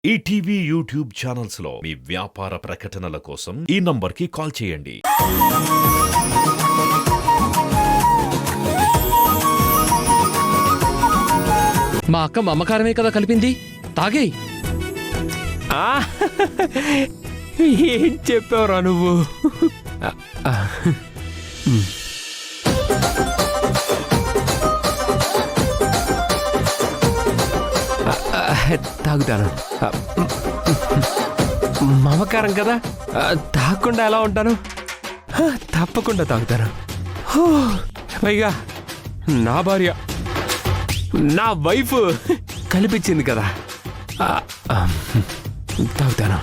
ETV YouTube channels లో మీ వ్యాపార ప్రకటనల కోసం ఈ నంబర్కి కాల్ చేయండి. మా అక్క మమకారమే కదా కలిపింది, తాగేయ్. ఏం చెప్పావురా నువ్వు? తాగుతాను. మమకారం కదా, తాగకుండా ఎలా ఉంటాను? తప్పకుండా తాగుతాను. పైగా నా భార్య, నా వైఫ్ కల్పించింది కదా, తాగుతాను.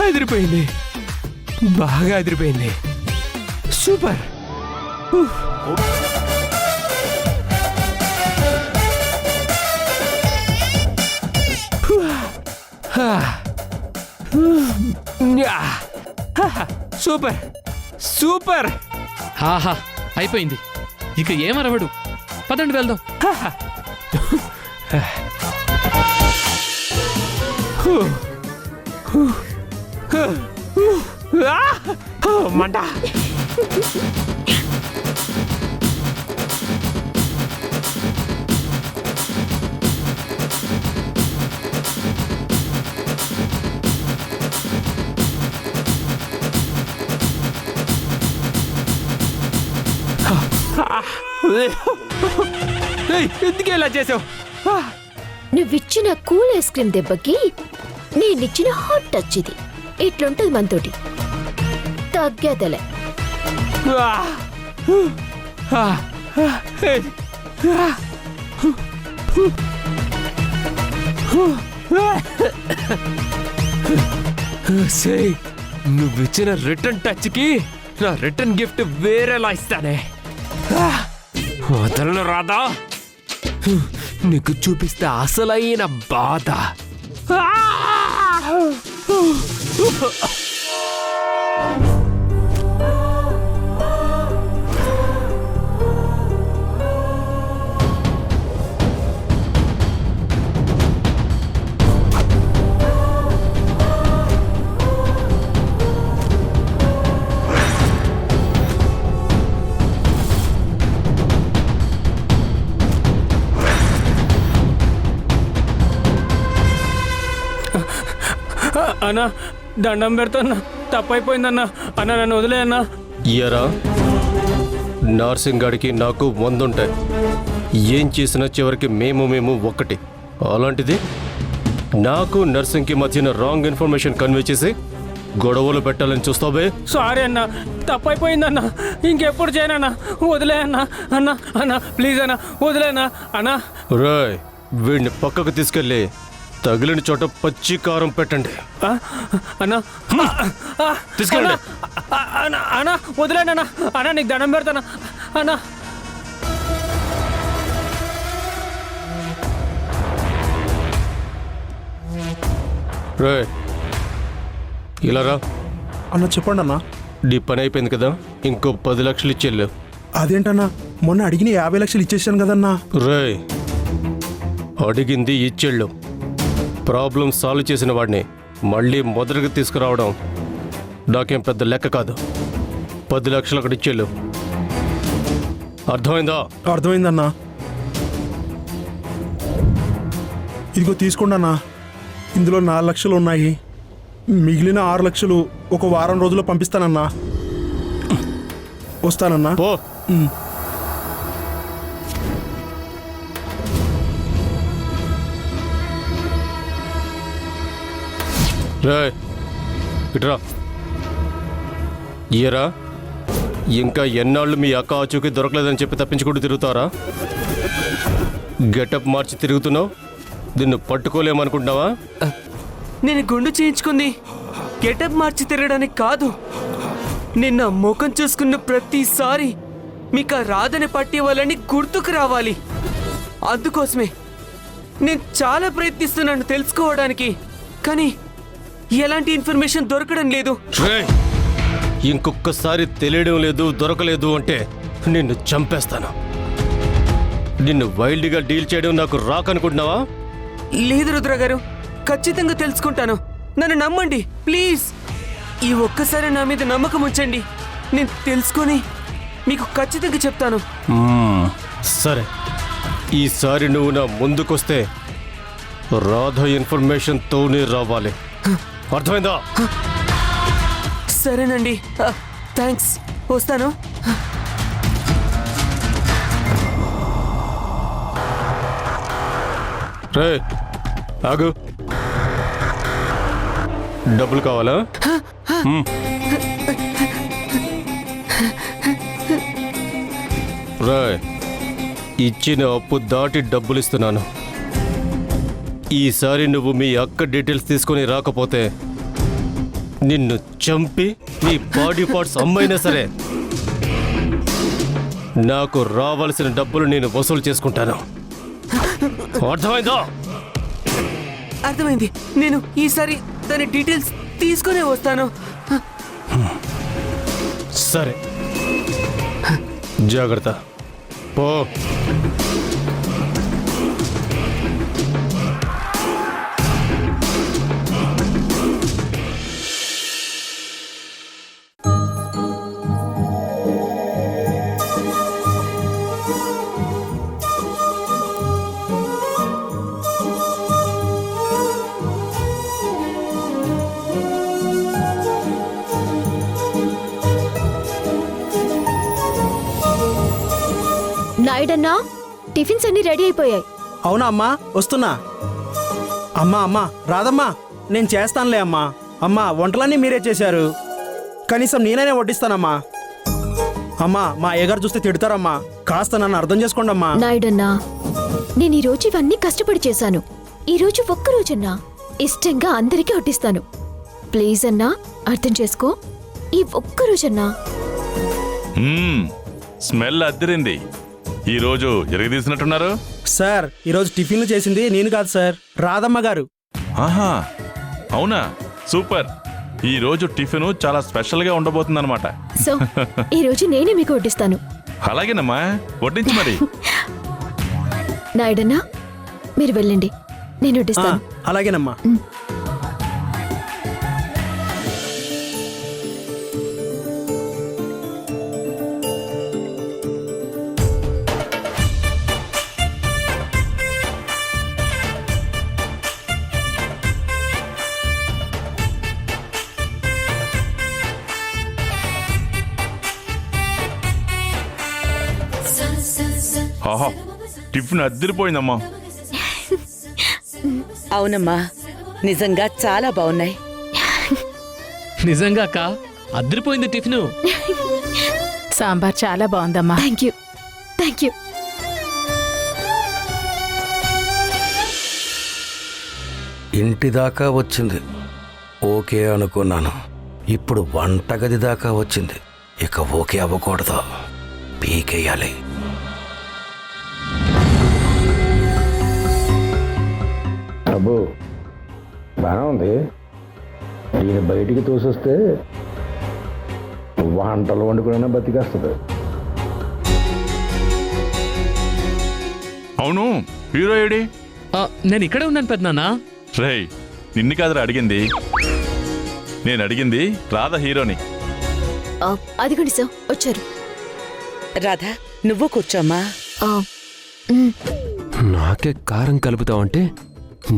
అదిరిపోయింది, బాగా అదిరిపోయింది. సూపర్. Super super. ఆహా, అయిపోయింది. ఇక ఏమరవడు. పదండి వెళ్దాం. మంట. ఎందుకు ఇలా చేసావు? నువ్విచ్చిన కూల్ ఐస్ క్రీమ్ దెబ్బకి నేనిచ్చిన హాట్ టచ్ ఇది. ఇట్లుంటది మనతోటి. తగ్గేదలే. నువ్విచ్చిన రిటర్న్ టచ్ కి నా రిటర్న్ గిఫ్ట్ వేరేలా ఇస్తానే. వదలను రాదా, నీకు చూపిస్తే అసలైన బాధ. అన్నా, దండం పెడతాన్నా, తప్పైపోయిందన్నా. అన్న నన్ను వదిలే అన్నా. ఇయరా, నర్సింగ్ గాడికి నాకు వందుంటాయి. ఏం చేసినా చివరికి మేము ఒక్కటి. అలాంటిది నాకు నర్సింగ్కి మధ్యన రాంగ్ ఇన్ఫర్మేషన్ కన్వే చేసి గొడవలు పెట్టాలని చూస్తావే? సారీ అన్నా, తప్పైపోయిందన్నా. ఇంకెప్పుడు చేయనన్నా, వదిలే అన్నా. అన్నా అన్నా ప్లీజ్ అన్నా, వదిలేనా అన్నా. రాయ్, వీడిని పక్కకు తీసుకెళ్ళి తగిలిన చోట పచ్చి కారం పెట్టండి. అన్నా తీసుకెళ్ళండి. అన్నా వదిలేనన్నా. అన్నా నీకు దండం పెడతానా అన్నా. రాయ్, ఇలా రా. అన్న చెప్పండి అన్న. నీ పని అయిపోయింది కదా, ఇంకో 10 లక్షలు ఇచ్చేళ్ళు. అదేంటన్నా, మొన్న అడిగిన 50 లక్షలు ఇచ్చేసాను కదన్నా. రాయ్, అడిగింది ఇచ్చేళ్ళు. ప్రాబ్లం సాల్వ్ చేసిన వాడిని మళ్ళీ మొదటికి తీసుకురావడం నాకేం పెద్ద లెక్క కాదు. 10 లక్షలు అక్కడ ఇచ్చేళ్ళు. అర్థమైందా? అర్థమైందన్నా. ఇదిగో తీసుకోండి అన్నా. ఇందులో 4 లక్షలు ఉన్నాయి. మిగిలిన 6 లక్షలు ఒక వారం రోజుల్లో పంపిస్తానన్నా. వస్తానన్నా. పో. రాయ్, ఇట్రా. ఇయరా, ఇంకా ఎన్నాళ్ళు మీ అక్క ఆచూకి దొరకలేదని చెప్పి తప్పించుకుంటూ తిరుగుతారా? గెటప్ మార్చి తిరుగుతున్నావు. దీన్ని పట్టుకోలేమనుకుంటున్నావా? నేను గుండు చేయించుకుంది గెటప్ మార్చి తిరగడానికి కాదు. నిన్న ముఖం చూసుకున్న ప్రతిసారి మీకు ఆ రాధని పట్టే వాళ్ళని గుర్తుకు రావాలి. అందుకోసమే నేను చాలా ప్రయత్నిస్తున్నాను తెలుసుకోవడానికి, కానీ ఎలాంటి ఇన్ఫర్మేషన్ దొరకడం లేదు. ఇంకొకసారి తెలియడం లేదు దొరకలేదు అంటే నిన్ను చంపేస్తాను. నిన్ను వైల్డ్గా డీల్ చేయడం నాకు రాకనుకుంటున్నావా? లేదు రుద్ర గారు, ఖచ్చితంగా తెలుసుకుంటాను. నన్ను నమ్మండి ప్లీజ్. ఈ ఒక్కసారి నా మీద నమ్మకం ఉంచండి. నేను తెలుసుకొని మీకు ఖచ్చితంగా చెప్తాను. సరే, ఈసారి నువ్వు నా ముందుకొస్తే రాధ ఇన్ఫర్మేషన్తోనే రావాలి. అర్థమైందా? సరేనండి, థ్యాంక్స్. వస్తాను. రే ఆగు. డబ్బులు కావాలా? రే, ఇచ్చిన అప్పు దాటి డబ్బులు ఇస్తున్నాను. ఈసారి నువ్వు మీ అక్క డీటెయిల్స్ తీసుకొని రాకపోతే నిన్ను చంపి నీ బాడీ పార్ట్స్ అమ్మైనా సరే నాకు రావాల్సిన డబ్బులు నేను వసూలు చేసుకుంటాను. అర్థమైందా? అర్థమైంది. నేను ఈసారి దాని డీటెయిల్స్ తీసుకునే వస్తాను. సరే, జాగ్రత్త. పో. నాయుడన్నా, టిఫిన్స్ అన్ని రెడీ అయిపోయాయి. అవునా అమ్మా, వస్తున్నా. అమ్మా రాదమ్మా, నేను చేస్తానులే అమ్మా. అమ్మా, వంటలన్నీ మీరే చేశారు, కనీసం నేనైనా వడ్డిస్తానమ్మా. అమ్మా, మా అయ్యగారు చూస్తే తిడతారమ్మా, కాస్త నన్ను అర్థం చేసుకోండి అమ్మా. నాయుడన్నా, నేను ఈ రోజు ఇవన్నీ కష్టపడి చేశాను. ఈ రోజు ఒక్కరోజన్నా ఇష్టంగా అందరికీ వడ్డిస్తాను. ప్లీజ్ అన్నా, అర్థం చేసుకో. ఈ ఒక్కరోజన్నా. స్మెల్ అద్దరింది. ఈరోజు ఎరగదీసినట్టున్నారు. సార్, ఈరోజు టిఫిన్లు చేసింది నేను కాదు సార్, రాధమ్మ గారు. ఆహా, అవునా? సూపర్. ఈ రోజు టిఫిన్ చాలా స్పెషల్ గా ఉండబోతుందన్నమాట. సో ఈ రోజు నేనే మీకు వడ్డిస్తాను. అలాగేనమ్మా, వడ్డించు మరి. నాయుడన్నా, మీరు వెళ్ళండి, నేను వడ్డిస్తాను. అలాగేనమ్మా. ఆహా, టిఫిన్ అద్దరిపోయిందమ్మా. అవునమ్మా, నిజంగా చాలా బాగున్నాయి. నిజంగా అక్క, అద్దరిపోయింది టిఫిను. సాంబార్ చాలా బాగుందమ్మా. Thank you, thank you. ఇంటి దాకా వచ్చింది, ఓకే అనుకున్నాను. ఇప్పుడు వంటగది దాకా వచ్చింది, ఇక ఓకే అవ్వకూడదు, పీకేయాలి. అబ్బో, బాగా ఉంది. ఈయన బయటికి తోసొస్తే వంటలు వండుకునే బతికేస్తుంది. అవును, హీరో ఏడి? నేను ఇక్కడే ఉన్నాను పెద్దనాన్న. రేయ్, నిన్ను కాదురా అడిగింది, నేను అడిగింది రాధ హీరోని. అదిగోండి సార్, వచ్చారు. రాధా, నువ్వు కూర్చోమ్మా. నాకే కారం కలుపుతావంటే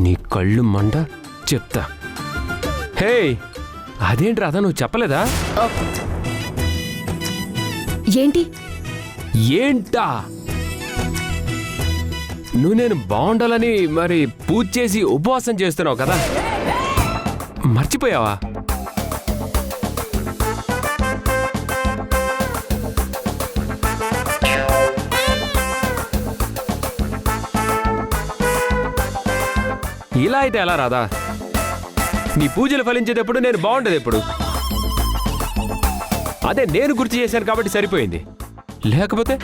నీ కళ్ళు మండ. చెప్తా. హే, అదేంటి రాధా, నువ్వు చెప్పలేదా? ఏంటి? ఏంటా? నువ్వు నేను బాగుండాలని మరి పూజ చేసి ఉపవాసం చేస్తున్నావు కదా, మర్చిపోయావా? ఇలా అయితే ఎలా రాదా? నీ పూజలు ఫలించేటప్పుడు నేను బాగుండేది ఎప్పుడు? అదే నేను గుర్తు చేశాను కాబట్టి సరిపోయింది, లేకపోతే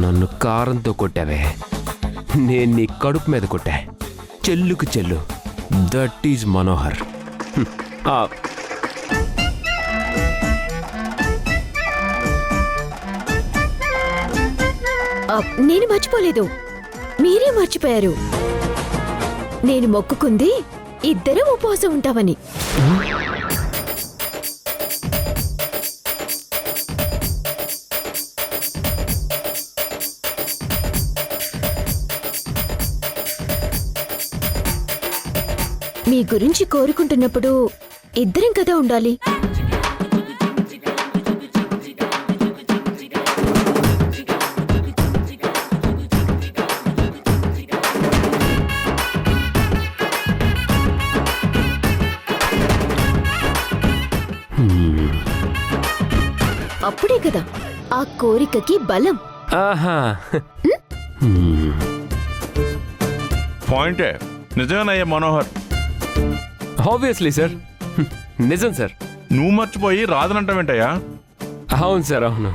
నన్ను కారంతో కొట్టావే, నేను నీ కడుపు మీద కొట్టా. చెల్లుకు చెల్లు, దట్ ఈజ్ మనోహర్. ఆ, నేను మర్చిపోలేదు, మీరే మర్చిపోయారు. నేను మొక్కుకుంది ఇద్దరం ఉపవాసం ఉంటామని. మీ గురించి కోరుకుంటున్నప్పుడు ఇద్దరం కదా ఉండాలి. అప్పుడే కదా ఆ కోరికకి బలం. ఆహా. పాయింటే నిజమేనయ్యా మనోహర్. ఆబ్వియస్లీ సార్, నిజం సార్. నువ్వు మర్చిపోయి రాదనంటావేంటయ్యా? అవును సార్, అవును,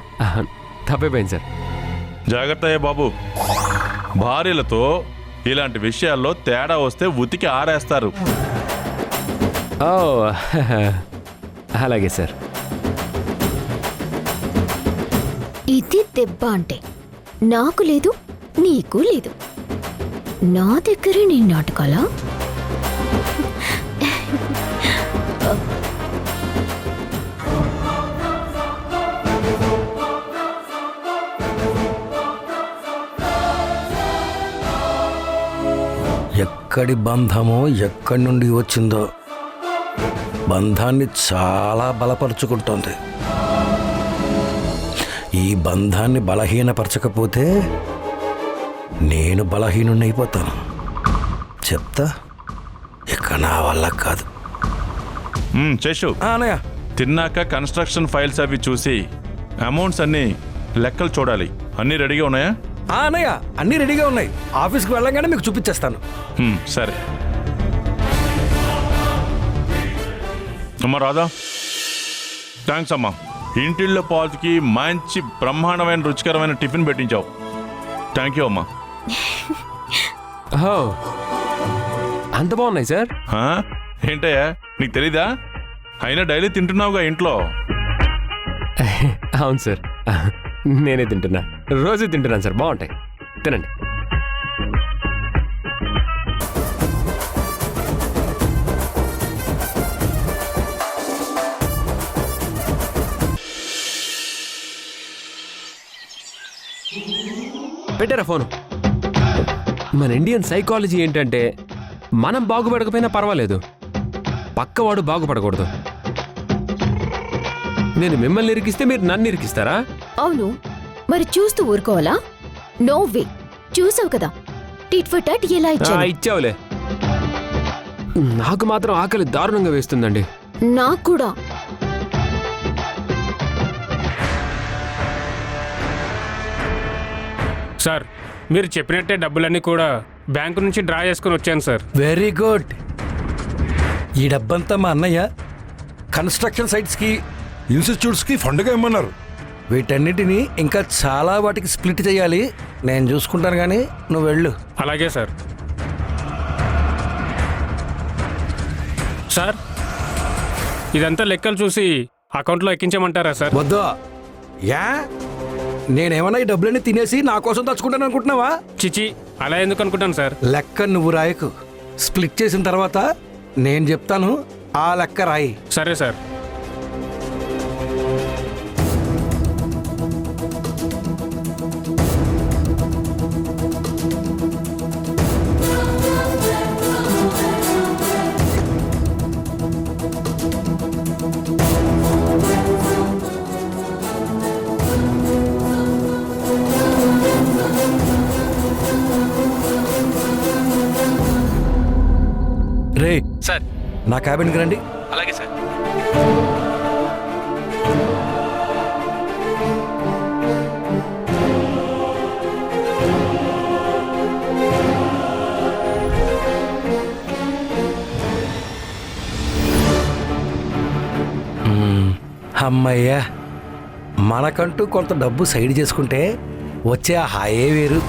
తప్పైపోయింది సార్. జాగ్రత్త అయ్యా బాబు. భార్యలతో ఇలాంటి విషయాల్లో తేడా వస్తే ఉతికి ఆరేస్తారు. ఓ అలాగే సార్. ఇది దెబ్బ అంటే నాకు లేదు, నీకు లేదు. నా దగ్గరే నీ నాటకాలా? ఎక్కడి బంధమో ఎక్కడి నుండి వచ్చిందో బంధాన్ని చాలా బలపరుచుకుంటోంది. ఈ బంధాన్ని బలహీనపరచకపోతే నేను బలహీనున్నైపోతాను. చెప్తా, ఇక నా వల్ల కాదు. చేసు అనయ్య, తిన్నాక కన్స్ట్రక్షన్ ఫైల్స్ అవి చూసి అమౌంట్స్ అన్ని లెక్కలు చూడాలి. అన్నీ రెడీగా ఉన్నాయా? అనయ్య, అన్నీ రెడీగా ఉన్నాయి. ఆఫీస్కి వెళ్ళగానే మీకు చూపించేస్తాను. సరే అమ్మా రాధా, థ్యాంక్స్ అమ్మా. ఇంటిల్లో పాల్కి మంచి బ్రహ్మాండమైన రుచికరమైన టిఫిన్ పెట్టించావు. థ్యాంక్ యూ అమ్మా. అంత బాగున్నాయి సార్. ఏంటయ్యా నీకు తెలీదా? అయినా డైలీ తింటున్నావుగా ఇంట్లో. అవును సార్, నేనే తింటున్నా, రోజు తింటున్నాను సార్. బాగుంటాయి, తినండి. పెట్టారా ఫోను? మన ఇండియన్ సైకాలజీ ఏంటంటే మనం బాగుపడకపోయినా పర్వాలేదు, పక్కవాడు బాగుపడకూడదు. నేను మిమ్మల్ని ఇరికిస్తే మీరు నన్ను ఇరికిస్తారా? అవును, మరి చూస్తూ ఊరుకోవాలా? No way. చూసావు కదా టిట్ ఫర్ టాట్ ఎలా ఇచ్చాను. ఇచ్చావులే. నాకు మాత్రం ఆకలి దారుణంగా వేస్తుందండి. నాకు కూడా. సార్, మీరు చెప్పినట్టే డబ్బులన్నీ కూడా బ్యాంకు నుంచి డ్రా చేసుకుని వచ్చాను సార్. Very good. ఈ డబ్బంతా మా అన్నయ్య కన్స్ట్రక్షన్ సైట్స్కి, ఇన్స్టిట్యూట్స్కి ఫండ్గా ఇమ్మన్నారు. వీటన్నిటిని ఇంకా చాలా వాటికి స్ప్లిట్ చేయాలి. నేను చూసుకుంటాను, కానీ నువ్వు వెళ్ళు. అలాగే సార్. సార్, ఇదంతా లెక్కలు చూసి అకౌంట్లో ఎక్కించమంటారా సార్? వద్దు. యా, నేనేమన్నా ఈ డబ్బులన్నీ తినేసి నా కోసం తెచ్చుకుంటాను అనుకుంటున్నావా? చిచి, అలా ఎందుకు అనుకుంటాను సార్. లెక్క నువ్వు రాయకు. స్ప్లిట్ చేసిన తర్వాత నేను చెప్తాను, ఆ లెక్క రాయి. సరే సార్. రే సార్, నా క్యాబిన్కి రండి. అలాగే సార్. అమ్మయ్యా, మనకంటూ కొంత డబ్బు సైడ్ చేసుకుంటే వచ్చే ఆ హాయే వేరు.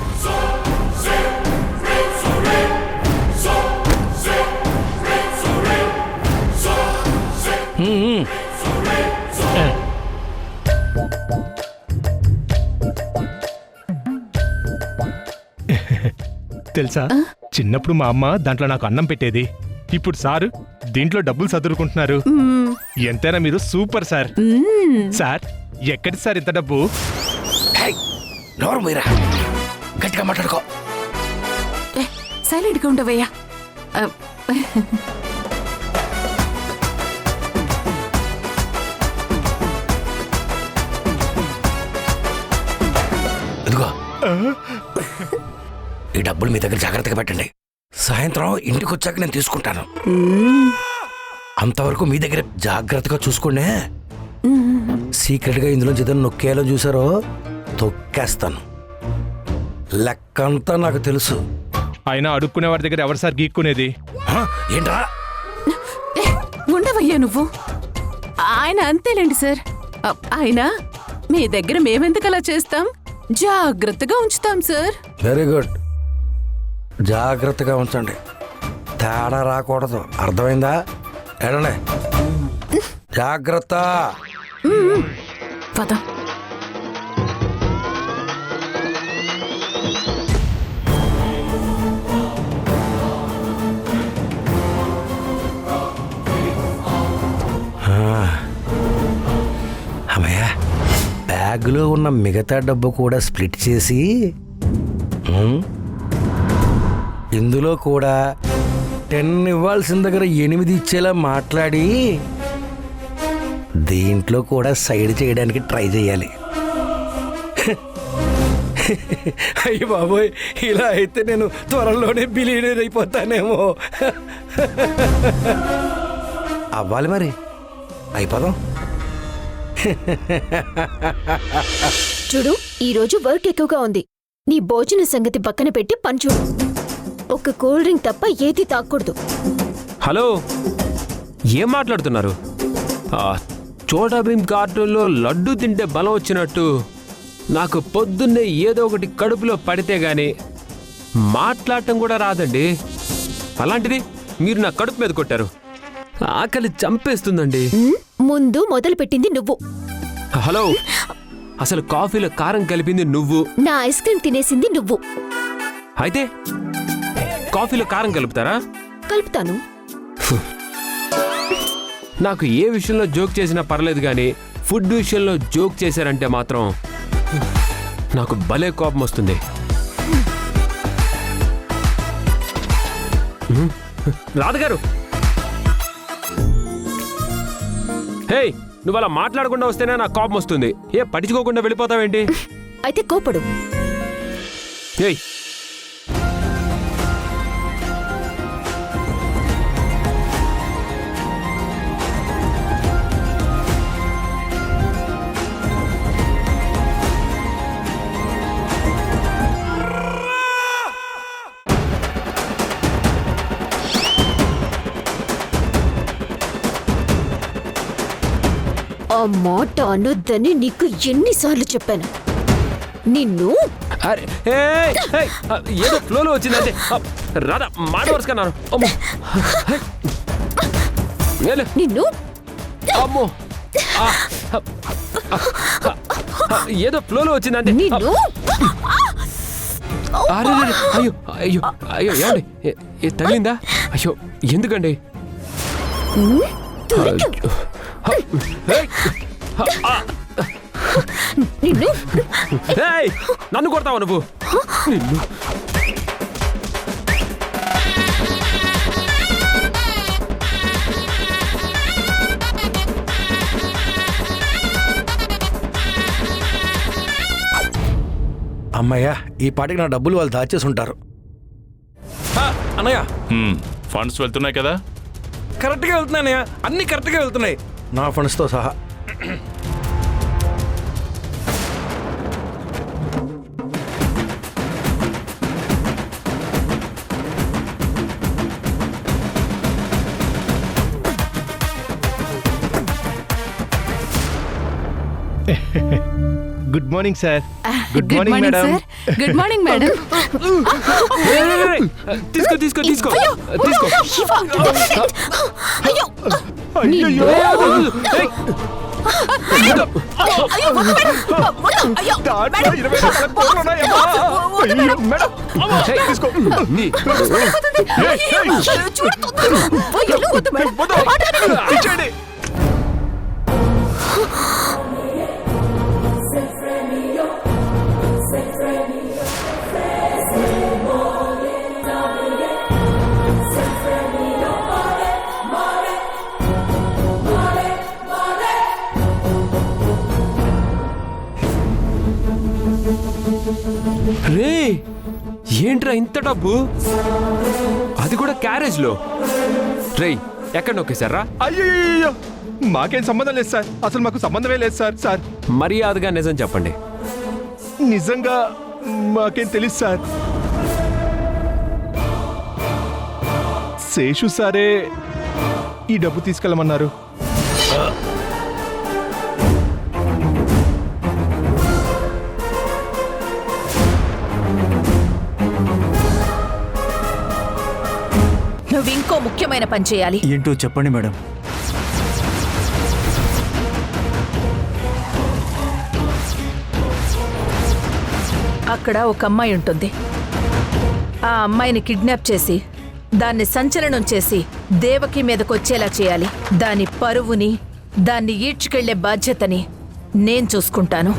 తెలుసా, చిన్నప్పుడు మా అమ్మ దాంట్లో నాకు అన్నం పెట్టేది. ఇప్పుడు సారు దీంట్లో డబ్బులు చదువుకుంటున్నారు. ఎంతైనా మీరు సూపర్ సార్. సార్, ఎక్కడి సార్ ఇంత డబ్బు? నోరు మీరా గట్టిగా మాట్లాడుకో. సైలెంట్గా ఉండవయ్యా. ఇదిగో, ఈ డబ్బులు మీ దగ్గర జాగ్రత్తగా పెట్టండి. సాయంత్రం ఇంటికి వచ్చాక నేను తీసుకుంటాను. అంతవరకు మీ దగ్గర జాగ్రత్తగా చూసుకోండి. సీక్రెట్గా ఇందులో ఏదైనా నొక్కేయాలో చూసారో తొక్కేస్తాను. లెక్కంతా నాకు తెలుసు. అయినా అడుక్కునే వారి దగ్గర ఎవరు సార్ గీక్కునేది? ఏంట్రా? ఉండవయ్యా నువ్వు. ఆయన అంతేలేండి సార్. ఆయన మీ దగ్గర మేమెందుకు అలా చేస్తాం, జాగ్రత్తగా ఉంచుతాం సార్. Very good. జాగ్రత్తగా ఉంచండి, తేడా రాకూడదు. అర్థమైందా? ఎడండి, జాగ్రత్త. పద. అమ్మయ్య, బ్యాగులో ఉన్న మిగతా డబ్బు కూడా స్ప్లిట్ చేసి ఇందులో కూడా 10 ఇవ్వాల్సిన దగ్గర 8 ఇచ్చేలా మాట్లాడి దీంట్లో కూడా సైడ్ చేయడానికి ట్రై చేయాలి. అయ్య బాబోయ్, ఇలా అయితే నేను త్వరలోనే బిలియనీర్ అయిపోతానేమో. అవ్వాలి మరి, అయిపోదాం. చూడు, ఈ రోజు వర్క్ ఎక్కువగా ఉంది. నీ భోజన సంగతి పక్కన పెట్టి పని చూడు. ఒక కూల్ డ్రింక్ తప్ప ఏది తాగకూడదు. హలో, ఏం మాట్లాడుతున్నారు? చోటా భీమ్ కార్టూన్లో లడ్డు తింటే బలం వచ్చినట్టు నాకు పొద్దున్నే ఏదో ఒకటి కడుపులో పడితే గాని మాట్లాడటం కూడా రాదండి. అలాంటిది మీరు నా కడుపు మీద కొట్టారు. ఆకలి చంపేస్తుందండి. ముందు మొదలు పెట్టింది నువ్వు. హలో, అసలు కాఫీలో కారం కలిపింది నువ్వు. నా ఐస్ క్రీమ్ తినేసింది నువ్వు. అయితే కాఫీలో కారం కలుపుతారా? కలుపుతాను. నాకు ఏ విషయంలో జోక్ చేసినా పర్లేదు కానీ ఫుడ్ విషయంలో జోక్ చేశారంటే మాత్రం నాకు భలే కోపం వస్తుంది. రాధగారు, హే, నువ్వు అలా మాట్లాడకుండా వస్తేనే నాకు కోపం వస్తుంది. ఏ పట్టించుకోకుండా వెళ్ళిపోతావేంటి? అయితే కోపడు. ఏయ్, ఆ మాట అనొద్దని నీకు ఎన్నిసార్లు చెప్పాను. నిన్ను అరే, ఏయ్, ఏయ్, ఏదో ఫ్లోలో వచ్చిందంటే. రాధా, మాట వరుసకన్నారు. నిన్ను అమ్మో, ఏదో ఫ్లోలో వచ్చిందంటే. నిన్ను అరే, అయ్యో అయ్యో అయ్యో, ఏమండి, తగిలిందా? అయ్యో, ఎందుకండి? నిన్ను నన్ను కొడతావా నువ్వు? నిన్ను అమ్మయ్య, ఈ పాటికి నా డబ్బులు వాళ్ళు దాచేసి ఉంటారు. అన్నయ్య, ఫండ్స్ వెళ్తున్నాయి కదా? కరెక్ట్గా వెళ్తున్నానయ్యా, అన్ని కరెక్ట్గా వెళ్తున్నాయి, నా ఫండ్స్తో సహా. Good morning sir. Good morning madam. Good morning madam. తీసుకో తీసుకో తీసుకో తీసుకో. నిన్ను- రే ఏంట్రా ఇంత డబ్బు, అది కూడా క్యారేజ్ లో. రేయ్ ఎక్కడ నొక్కేశారా? అయ్యో మాకేం సంబంధం లేదు సార్, అసలు మాకు సంబంధమే లేదు సార్. సార్ మర్యాదగా నిజం చెప్పండి. నిజంగా మాకేం తెలియదు సార్. శేషు సారే ఈ డబ్బు తీసుకెళ్ళమన్నారు. నువ్వు ఇంకో ముఖ్యమైన పని చేయాలి. ఏంటో చెప్పండి మేడం. అక్కడ ఒక అమ్మాయి ఉంటుంది. ఆ అమ్మాయిని కిడ్నాప్ చేసి దాన్ని సంచలనం చేసి దేవకి మీదకొచ్చేలా చేయాలి. దాని పరువుని, దాన్ని ఈడ్చుకెళ్లే బాధ్యతని నేను చూసుకుంటాను.